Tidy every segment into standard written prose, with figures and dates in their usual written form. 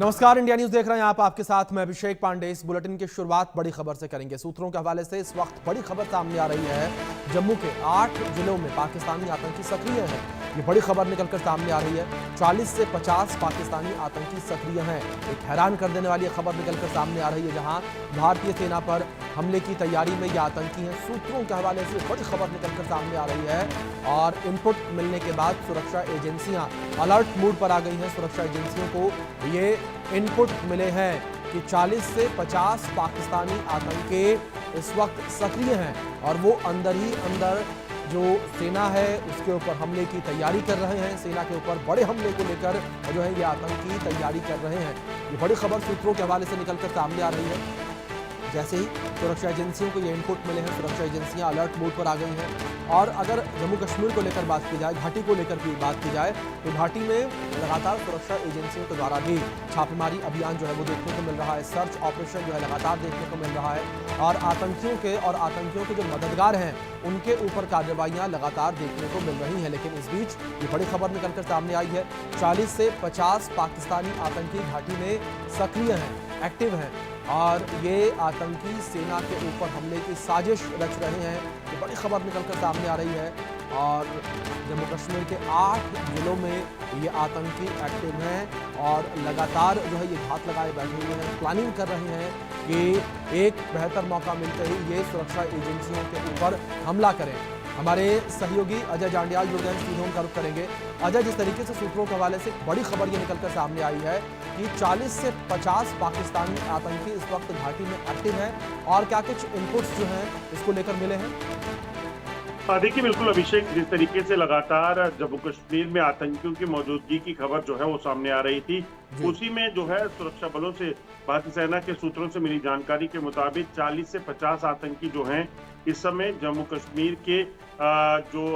नमस्कार, India news देख रहे हैं आप। आपके साथ मैं अभिषेक पांडे। इस बुलेटिन की शुरुआत बड़ी खबर से करेंगे। सूत्रों के हवाले से इस वक्त बड़ी खबर सामने आ रही है। जम्मू के 8 जिलों में पाकिस्तानी आतंकी सक्रिय हैं। ये बड़ी खबर निकलकर सामने आ रही है। 40 से 50 पाकिस्तानी आतंकी सक्रिय हैं। एक हैरान कर देने वाली खबर निकलकर सामने आ रही है, जहां भारतीय सेना पर हमले की तैयारी में ये आतंकी हैं। सूत्रों के हवाले से बड़ी खबर निकलकर सामने आ रही है और इनपुट मिलने के बाद सुरक्षा एजेंसियां अलर्ट मोड पर आ गई हैं। सुरक्षा एजेंसियों को ये इनपुट मिले हैं कि 40 से 50 पाकिस्तानी आतंकी इस वक्त सक्रिय हैं और वो अंदर ही अंदर जो सेना है उसके ऊपर हमले की तैयारी कर रहे हैं। सेना के ऊपर बड़े हमले को लेकर जो है ये आतंकी तैयारी कर रहे हैं। ये बड़ी खबर सूत्रों के हवाले से निकलकर सामने आ रही है। जैसे ही सुरक्षा एजेंसियों को ये इनपुट मिले हैं, सुरक्षा एजेंसियां अलर्ट मोड पर आ गई हैं। और अगर जम्मू कश्मीर को लेकर बात की जाए, घाटी को लेकर भी बात की जाए, तो घाटी में लगातार सुरक्षा एजेंसियों के द्वारा भी छापेमारी अभियान जो है वो देखने को मिल रहा है। सर्च ऑपरेशन जो है लगातार देखने को मिल रहा है और आतंकियों के जो मददगार हैं उनके ऊपर कार्रवाइयां लगातार देखने को मिल रही हैं। लेकिन इस बीच ये बड़ी खबर निकलकर सामने आई है। 40 से 50 पाकिस्तानी आतंकी घाटी में सक्रिय हैं, एक्टिव हैं और ये आतंकी सेना के ऊपर हमले की साजिश रच रहे हैं। ये बड़ी खबर निकलकर सामने आ रही है और जम्मू कश्मीर के 8 जिलों में ये आतंकी एक्टिव हैं और लगातार जो है ये घात लगाए बैठे हुए हैं। प्लानिंग कर रहे हैं कि एक बेहतर मौका मिलते ही ये सुरक्षा एजेंसियों के ऊपर हमला करें। हमारे सहयोगी अजय जांडियाल जुड़ गए, सीधे उनका रुख करेंगे। अजय, जिस तरीके से सूत्रों के हवाले से बड़ी खबर ये निकलकर सामने आई है कि 40 से 50 पाकिस्तानी आतंकी इस वक्त घाटी में एक्टिव हैं और क्या कुछ इनपुट्स जो हैं इसको लेकर मिले हैं? देखिए, बिल्कुल अभिषेक, जिस तरीके से लगातार जम्मू कश्मीर में आतंकियों की मौजूदगी की खबर जो है वो सामने आ रही थी, उसी में जो है सुरक्षा बलों से, भारतीय सेना के सूत्रों से मिली जानकारी के मुताबिक 40 से 50 आतंकी जो हैं इस समय जम्मू कश्मीर के जो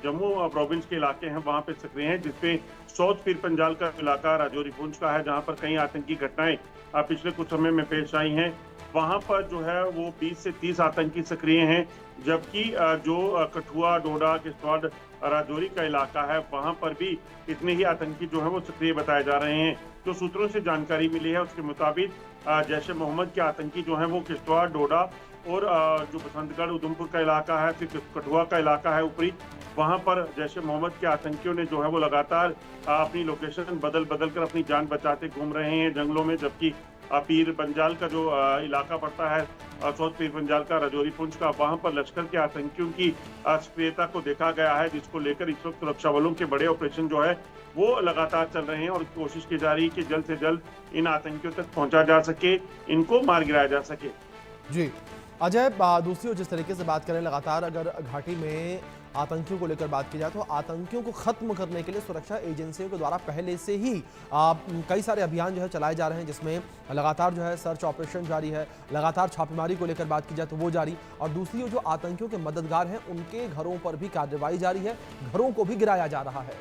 जम्मू प्रोविंस के इलाके हैं वहां पे सक्रिय हैं, जिसपे साउथ पीर पंजाल का इलाका राजौरी पुंछ का है, जहां पर कई आतंकी घटनाएं पिछले कुछ समय में पेश आई हैं। वहां पर जो है वो 20 से 30 आतंकी सक्रिय हैं, जबकि जो कठुआ, डोडा, किश्तवाड़, राजौरी का इलाका है वहां पर भी इतने ही आतंकी जो है वो सक्रिय बताए जा रहे हैं। जो सूत्रों से जानकारी मिली है उसके मुताबिक जैश ए मोहम्मद के आतंकी जो है वो किश्तवाड़, डोडा और जो बसंतगढ़, उधमपुर का इलाका है, फिर कठुआ का इलाका है ऊपरी, वहां पर जैश ए मोहम्मद के आतंकियों ने जो है वो लगातार अपनी लोकेशन बदल कर अपनी जान बचाते घूम रहे हैं जंगलों में। जबकि पीर पंजाल का जो इलाका पड़ता है, साउथ पीर पंजाल का राजौरी पुंछ का, वहां पर लश्कर के आतंकियों की सक्रियता को देखा गया है, जिसको लेकर इस वक्त सुरक्षा बलों के बड़े ऑपरेशन जो है वो लगातार चल रहे हैं और कोशिश की जा रही है कि जल्द से जल्द इन आतंकियों तक पहुंचा जा सके, इनको मार गिराया जा सके। जी अजय, दूसरी ओर जिस तरीके से बात करें, लगातार अगर घाटी में आतंकियों को लेकर बात की जाए तो आतंकियों को खत्म करने के लिए सुरक्षा एजेंसियों के द्वारा पहले से ही कई सारे अभियान जो है चलाए जा रहे हैं, जिसमें लगातार जो है सर्च ऑपरेशन जारी है, लगातार छापेमारी को लेकर बात की जाए तो वो जारी, और दूसरी ओर जो आतंकियों के मददगार हैं उनके घरों पर भी कार्रवाई जारी है, घरों को भी गिराया जा रहा है।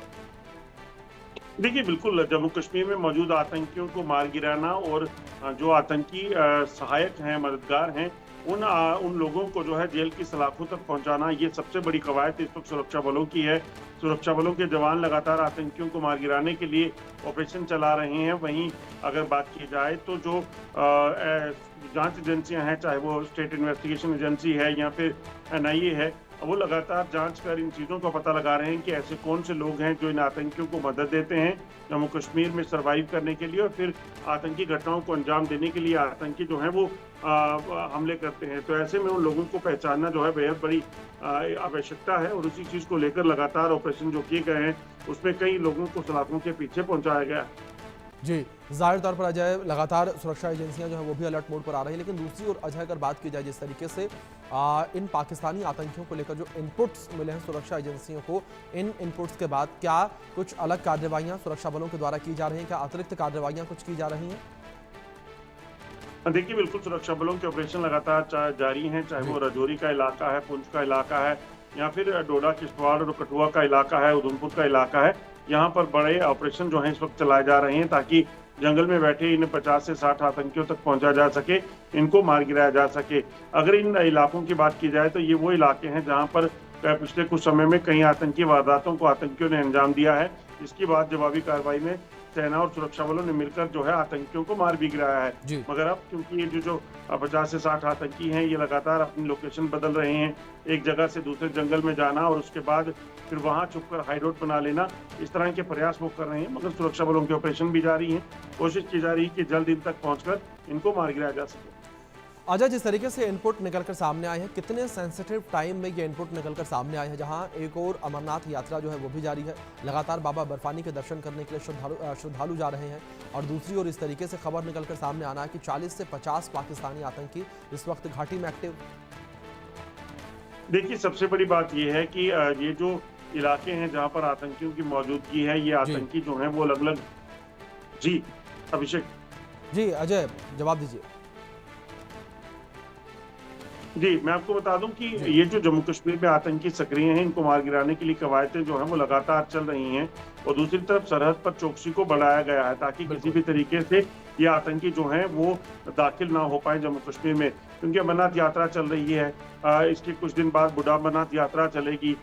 देखिए, बिल्कुल जम्मू कश्मीर में मौजूद आतंकियों को मार गिराना और जो आतंकी सहायक हैं, मददगार हैं, उन लोगों को जो है जेल की सलाखों तक पहुंचाना, ये सबसे बड़ी कवायद इस वक्त सुरक्षा बलों की है। सुरक्षा बलों के जवान लगातार आतंकियों को मार गिराने के लिए ऑपरेशन चला रहे हैं। वहीं अगर बात की जाए तो जो जांच एजेंसियां हैं, चाहे वो स्टेट इन्वेस्टिगेशन एजेंसी है या फिर NIA है, वो लगातार जांच कर इन चीज़ों का पता लगा रहे हैं कि ऐसे कौन से लोग हैं जो इन आतंकियों को मदद देते हैं जम्मू कश्मीर में सर्वाइव करने के लिए और फिर आतंकी घटनाओं को अंजाम देने के लिए आतंकी जो हैं वो हमले करते हैं। तो ऐसे में उन लोगों को पहचानना जो है बेहद बड़ी आवश्यकता है और उसी चीज़ को लेकर लगातार ऑपरेशन जो किए गए हैं उसमें कई लोगों को सलाखों के पीछे पहुंचाया गया। जी, जाहिर तौर पर अजय, लगातार सुरक्षा एजेंसियां जो है वो भी अलर्ट मोड पर आ रही है। लेकिन दूसरी ओर अजय, अगर बात की जाए जिस तरीके से इन पाकिस्तानी आतंकियों को लेकर जो इनपुट्स मिले हैं सुरक्षा एजेंसियों को, इन इनपुट्स के बाद क्या कुछ अलग कार्रवाइयां सुरक्षा बलों के द्वारा की जा रही हैं? क्या अतिरिक्त कार्रवाइयां कुछ की जा रही हैं? देखिए, बिल्कुल सुरक्षा बलों के ऑपरेशन लगातार जारी हैं, चाहे वो राजौरी का इलाका है, पुंछ का इलाका है या फिर डोडा, किश्तवाड़ और कठुआ का इलाका है, उधमपुर का इलाका है। यहाँ पर बड़े ऑपरेशन जो हैं इस वक्त चलाए जा रहे हैं ताकि जंगल में बैठे इन 50 से 60 आतंकियों तक पहुंचा जा सके, इनको मार गिराया जा सके। अगर इन इलाकों की बात की जाए तो ये वो इलाके हैं जहाँ पर पिछले कुछ समय में कई आतंकी वारदातों को आतंकियों ने अंजाम दिया है, जिसके बाद जवाबी कार्रवाई में सेना और सुरक्षा बलों ने मिलकर जो है आतंकियों को मार भी गिराया है। जी। मगर अब क्योंकि ये जो 50 से 60 आतंकी हैं, ये लगातार अपनी लोकेशन बदल रहे हैं, एक जगह से दूसरे जंगल में जाना और उसके बाद फिर वहां छुपकर हाइडआउट बना लेना, इस तरह के प्रयास वो कर रहे हैं। मगर सुरक्षा बलों के ऑपरेशन भी जारी हैं, कोशिश की जा रही है कि जल्द इन तक पहुंचकर इनको मार गिराया जा सके। अजय, जिस तरीके से इनपुट निकलकर सामने आए हैं, कितने सेंसिटिव टाइम में ये इनपुट निकलकर सामने आए हैं, जहां एक और अमरनाथ यात्रा जो है वो भी जारी है, लगातार बाबा बर्फानी के दर्शन करने के लिए श्रद्धालु जा रहे हैं, और दूसरी ओर इस तरीके से खबर निकलकर सामने आना है कि 40 से 50 पाकिस्तानी आतंकी इस वक्त घाटी में एक्टिव। देखिए, सबसे बड़ी बात यह है कि ये जो इलाके हैं जहां पर आतंकियों की मौजूदगी है, ये आतंकी जो हैं वो अलग-अलग। जी, अभिषेक। जी अजय, जवाब दीजिए। जी, मैं आपको बता दूं कि ये जो जम्मू कश्मीर में आतंकी सक्रिय हैं, इनको मार गिराने के लिए कवायतें जो हैं वो लगातार चल रही हैं, और दूसरी तरफ सरहद पर चौकसी को बढ़ाया गया है ताकि किसी भी तरीके से ये आतंकी जो हैं वो दाखिल ना हो पाए जम्मू कश्मीर में। क्योंकि अमरनाथ यात्रा चल रही है, इसके कुछ दिन बाद बूढ़ा अमरनाथ यात्रा चलेगी।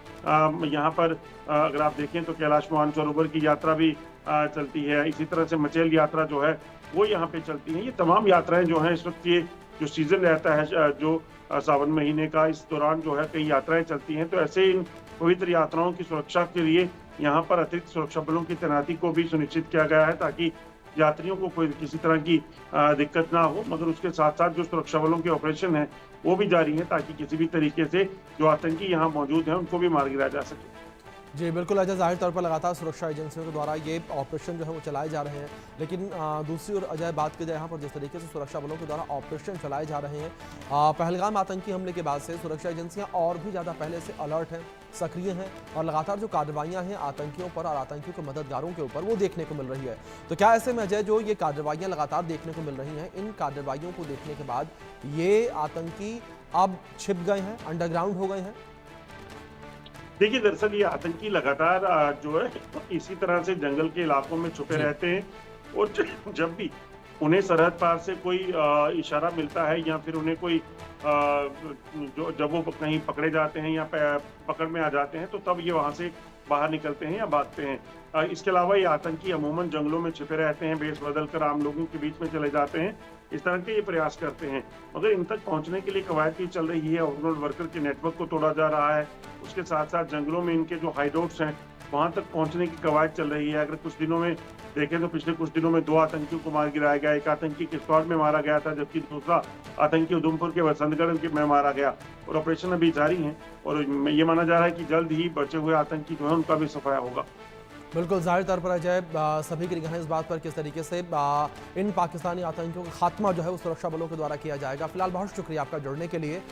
यहाँ पर अगर आप देखें तो कैलाश मानसरोवर की यात्रा भी चलती है, इसी तरह से मचेल यात्रा जो है वो यहाँ पे चलती है। ये तमाम यात्राएं जो हैं इस वक्त, ये जो सीजन रहता है जो सावन महीने का, इस दौरान जो है कई यात्राएं चलती हैं। तो ऐसे इन पवित्र यात्राओं की सुरक्षा के लिए यहाँ पर अतिरिक्त सुरक्षा बलों की तैनाती को भी सुनिश्चित किया गया है ताकि यात्रियों को कोई किसी तरह की दिक्कत ना हो। मगर उसके साथ साथ जो सुरक्षा बलों के ऑपरेशन है वो भी जारी है ताकि किसी भी तरीके से जो आतंकी यहाँ मौजूद हैं उनको भी मार गिराया जा सके। जी बिल्कुल अजय, जाहिर तौर पर लगातार सुरक्षा एजेंसियों के द्वारा ये ऑपरेशन जो है वो चलाए जा रहे हैं, लेकिन दूसरी ओर अजय बात की जाए यहाँ पर जिस तरीके से सुरक्षा बलों के द्वारा ऑपरेशन चलाए जा रहे हैं, पहलगाम आतंकी हमले के बाद से सुरक्षा एजेंसियां और भी ज़्यादा पहले से अलर्ट हैं, सक्रिय हैं, और लगातार जो कार्रवाइयाँ हैं आतंकियों पर और आतंकियों के मददगारों के ऊपर वो देखने को मिल रही है। तो क्या ऐसे में अजय जो ये कार्रवाइयाँ लगातार देखने को मिल रही हैं, इन कार्रवाइयों को देखने के बाद ये आतंकी अब छिप गए हैं, अंडरग्राउंड हो गए हैं? देखिए, दरअसल ये आतंकी लगातार जो है इसी तरह से जंगल के इलाकों में छुपे रहते हैं, और जब भी उन्हें सरहद पार से कोई इशारा मिलता है या फिर उन्हें कोई जो जब वो कहीं पकड़े जाते हैं या पकड़ में आ जाते हैं, तो तब ये वहां से बाहर निकलते हैं या भागते हैं। इसके अलावा ये आतंकी अमूमन जंगलों में छिपे रहते हैं, भेष बदल कर आम लोगों के बीच में चले जाते हैं, इस तरह के ये प्रयास करते हैं। मगर इन तक पहुंचने के लिए कवायद भी चल रही है, ओवरऑल वर्कर के नेटवर्क को तोड़ा जा रहा है, उसके साथ साथ जंगलों में इनके जो हाइडआउट्स हैं वहां तक पहुंचने की कवायद चल रही है। अगर कुछ दिनों में देखें तो पिछले कुछ दिनों में 2 आतंकियों को मार गिराया गया, एक आतंकी किश्तवाड़ में मारा गया था, जबकि दूसरा आतंकी उधमपुर के बसंतगढ़ में मारा गया, और ऑपरेशन अभी जारी है, और ये माना जा रहा है कि जल्द ही बचे हुए आतंकी जो है उनका भी सफाया होगा। बिल्कुल, जाहिर तौर पर अजय सभी की निगाहें इस बात पर किस तरीके से इन पाकिस्तानी आतंकियों का खात्मा जो है वो सुरक्षा बलों के द्वारा किया जाएगा। फिलहाल बहुत शुक्रिया आपका जुड़ने के लिए।